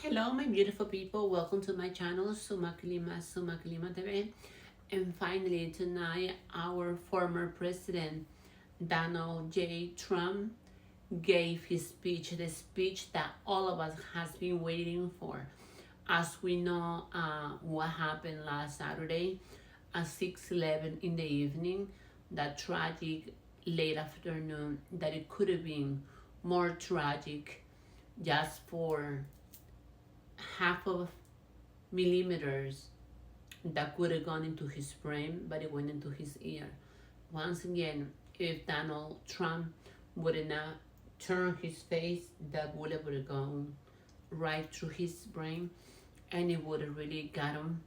Hello, my beautiful people. Welcome to my channel, Suma Kilima TV. And finally, tonight, our former president, Donald J. Trump, gave his speech, the speech that all of us has been waiting for. As we know, what happened last Saturday at 6:11 in the evening, that tragic late afternoon, that it could have been more tragic just for half of millimeters that could have gone into his brain, but it went into his ear. Once again, if Donald Trump would have not turned his face, that bullet would have gone right through his brain, and it would have really got him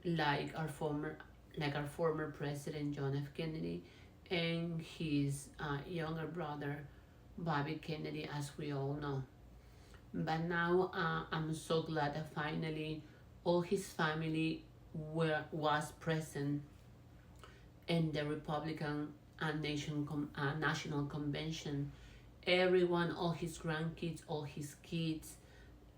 like our former president John F. Kennedy and his younger brother Bobby Kennedy, as we all know. But now I'm so glad that finally all his family was present in the Republican National Convention. Everyone, all his grandkids, all his kids,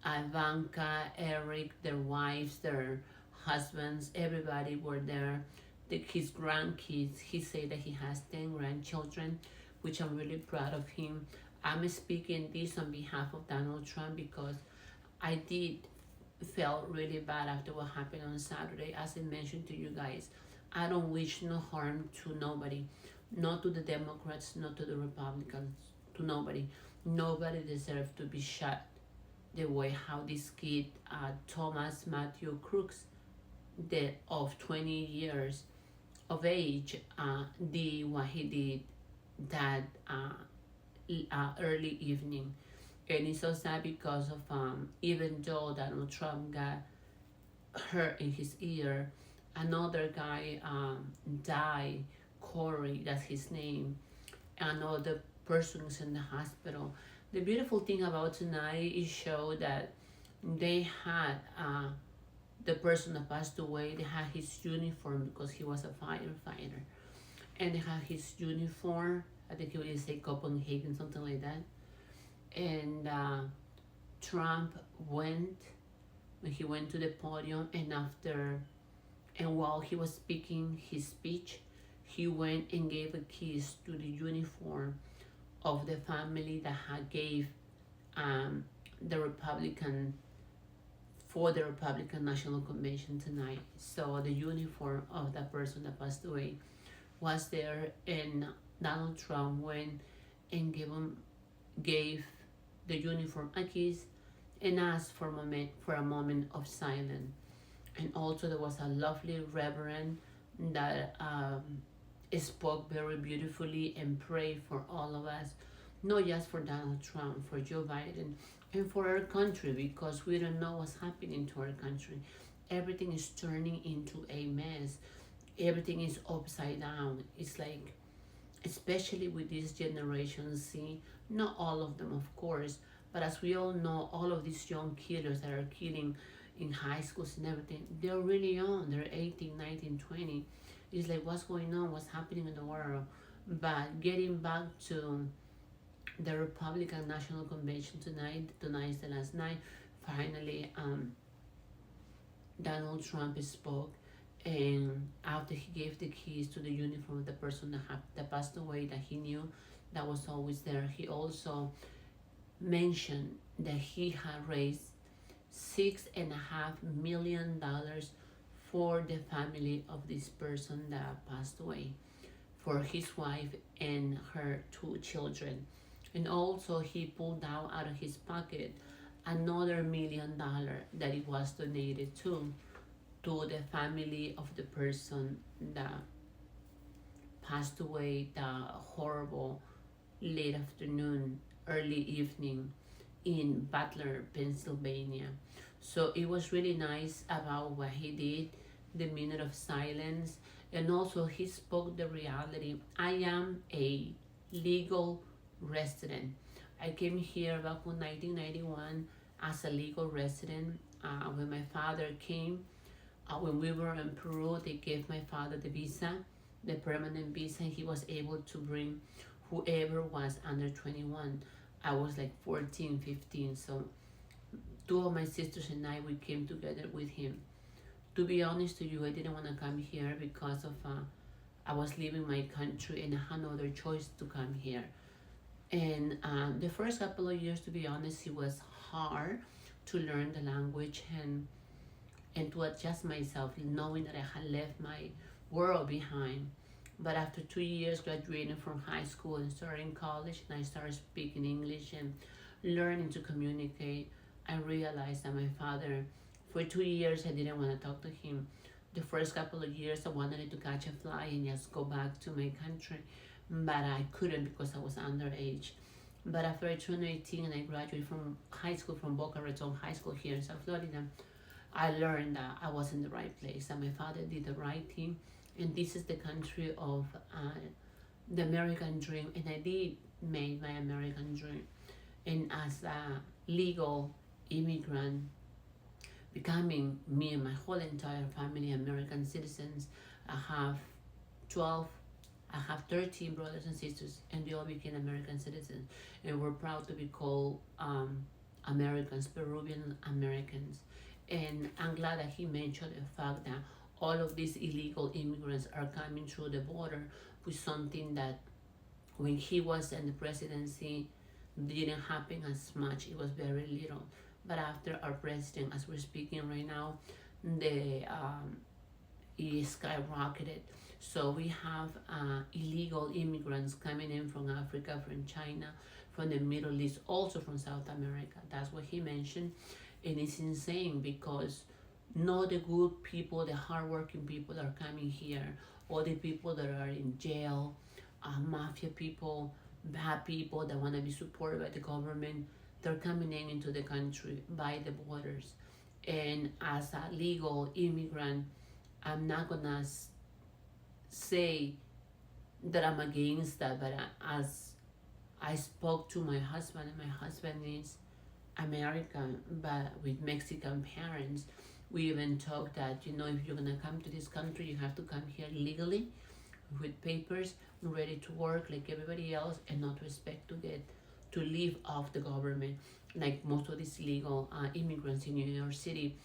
Ivanka, Eric, their wives, their husbands, everybody were there. His grandkids, he said that he has 10 grandchildren, which I'm really proud of him. I'm speaking this on behalf of Donald Trump because I did felt really bad after what happened on Saturday. As I mentioned to you guys, I don't wish no harm to nobody, not to the Democrats, not to the Republicans, to nobody. Nobody deserves to be shot the way how this kid, Thomas Matthew Crooks, of 20 years of age, did what he did that early evening. And it's so sad because of even though Donald Trump got hurt in his ear, another guy died. Corey, that's his name. Another person is in the hospital. The beautiful thing about tonight is show that they had the person that passed away. They had his uniform because he was a firefighter, and they had his uniform. I think he would say Copenhagen, something like that. And Trump went when he went to the podium, and while he was speaking his speech, he went and gave a kiss to the uniform of the family that had gave um, the Republican for the Republican National Convention tonight. So the uniform of that person that passed away was there, and Donald Trump went and gave the uniform a kiss and asked for a moment of silence. And also there was a lovely reverend that spoke very beautifully and prayed for all of us, not just for Donald Trump, for Joe Biden, and for our country, because we don't know what's happening to our country. Everything is turning into a mess. Everything is upside down. It's like, especially with this generation Z, not all of them, of course, but as we all know, all of these young killers that are killing in high schools and everything, they're really young. They're 18, 19, 20. It's like, what's going on? What's happening in the world? But getting back to the Republican National Convention tonight is the last night. Finally, Donald Trump spoke, and after he gave the keys to the uniform of the person that passed away, that he knew that was always there, he also mentioned that he had raised $6.5 million for the family of this person that passed away, for his wife and her two children. And also he pulled out of his pocket another $1 million that it was donated to the family of the person that passed away the horrible late afternoon, early evening in Butler, Pennsylvania. So it was really nice about what he did, the minute of silence, and also he spoke the reality. I am a legal resident. I came here back in 1991 as a legal resident. When my father came, when we were in Peru, they gave my father the visa, the permanent visa. He was able to bring whoever was under 21. I was like 14, 15. So Two of my sisters and I, we came together with him. To be honest to you, I didn't want to come here because of I was leaving my country and I had no other choice to come here. And the first couple of years, to be honest, it was hard to learn the language and to adjust myself, knowing that I had left my world behind. But after 2 years graduating from high school and starting college, and I started speaking English and learning to communicate, I realized that my father, for 2 years, I didn't want to talk to him. The first couple of years, I wanted to catch a fly and just go back to my country, but I couldn't because I was underage. But after I turned 18 and I graduated from high school from Boca Raton High School here in South Florida, I learned that I was in the right place, that my father did the right thing, and this is the country of the American dream, and I did make my American dream. And as a legal immigrant, becoming me and my whole entire family American citizens, I have 12, I have 13 brothers and sisters, and they all became American citizens, and we're proud to be called Americans, Peruvian Americans. And I'm glad that he mentioned the fact that all of these illegal immigrants are coming through the border with something that when he was in the presidency didn't happen as much. It was very little. But after our president, as we're speaking right now, the it skyrocketed. So we have illegal immigrants coming in from Africa, from China, from the Middle East, also from South America. That's what he mentioned. And it's insane because not the good people, the hardworking people are coming here, or the people that are in jail, mafia people, bad people that want to be supported by the government, they're coming in into the country by the borders. And as a legal immigrant, I'm not gonna say that I'm against that, but as I spoke to my husband, and my husband is American but with Mexican parents, we even talked that if you're gonna come to this country, you have to come here legally with papers, ready to work like everybody else, and not to expect to live off the government like most of these legal immigrants in New York City,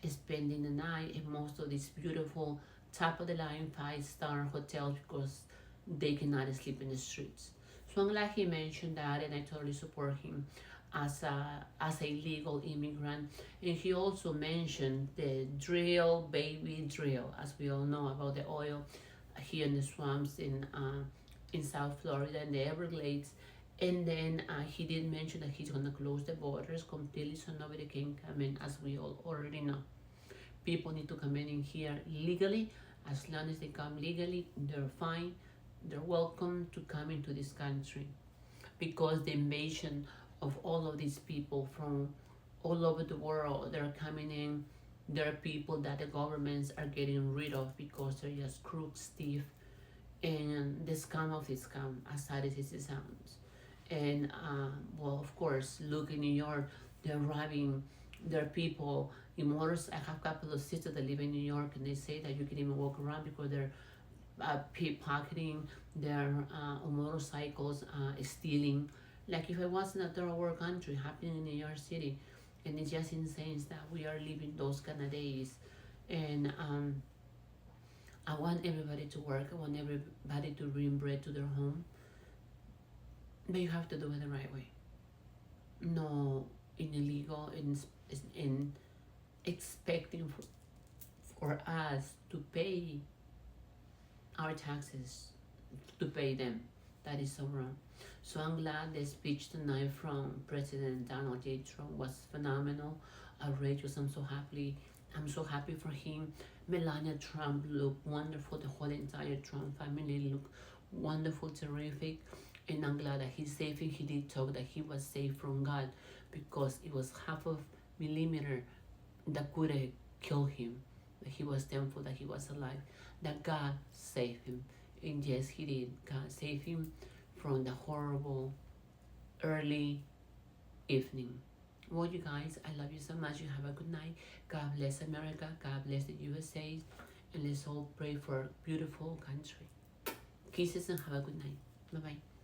spending the night in most of these beautiful top of the line 5-star hotels because they cannot sleep in the streets. So I'm glad he mentioned that, and I totally support him as a legal immigrant. And he also mentioned the drill, baby drill, as we all know about the oil here in the swamps in South Florida and the Everglades. And then he did mention that he's gonna close the borders completely so nobody can come in, as we all already know. People need to come in here legally. As long as they come legally, they're fine. They're welcome to come into this country because the invasion of all of these people from all over the world, they're coming in. There are people that the governments are getting rid of because they're just crooks, thief, and the scam of the scam, as sad as it sounds. And well, of course, look in New York, they're robbing their people in motors. I have a couple of sisters that live in New York, and they say that you can even walk around because they're pickpocketing their on motorcycles, stealing. Like if it wasn't a third world country happening in New York City, and it's just insane that we are living those kind of days. And I want everybody to work. I want everybody to bring bread to their home, but you have to do it the right way. No, in illegal, in expecting for us to pay our taxes, to pay them. That is so wrong. So I'm glad the speech tonight from President Donald J. Trump was phenomenal, outrageous. I'm so happy for him. Melania Trump looked wonderful. The whole entire Trump family looked wonderful, terrific. And I'm glad that he's safe. And he did talk that he was safe from God because it was half of millimeter that could have killed him. But he was thankful that he was alive, that God saved him. And yes, he did. God saved him from the horrible early evening. Well, you guys, I love you so much. You have a good night. God bless America. God bless the USA. And let's all pray for a beautiful country. Kisses and have a good night. Bye-bye.